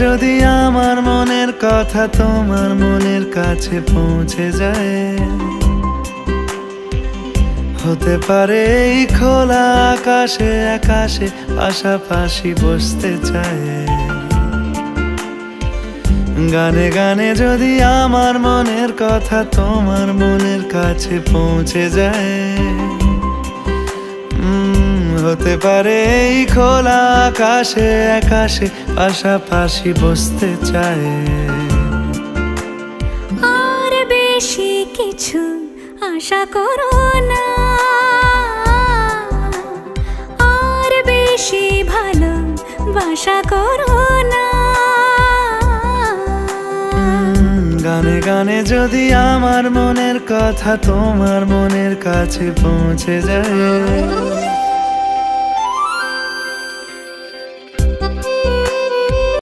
যদি আমার মনের কথা তোমার মনের কাছে পৌঁছে যায়, হতে পারে এই খোলা আকাশে আকাশে পাশাপাশি বসতে চায়। গানে গানে যদি আমার মনের কথা তোমার মনের কাছে পৌঁছে যায়, হতে পারে এই খোলা আকাশে আকাশে পাশাপাশি বসতে চায়। আর বেশি কিছু আশা করো না, আর বেশি ভালোবাসা করো না। গানে গানে যদি আমার মনের কথা তোমার মনের কাছে পৌঁছে যায়,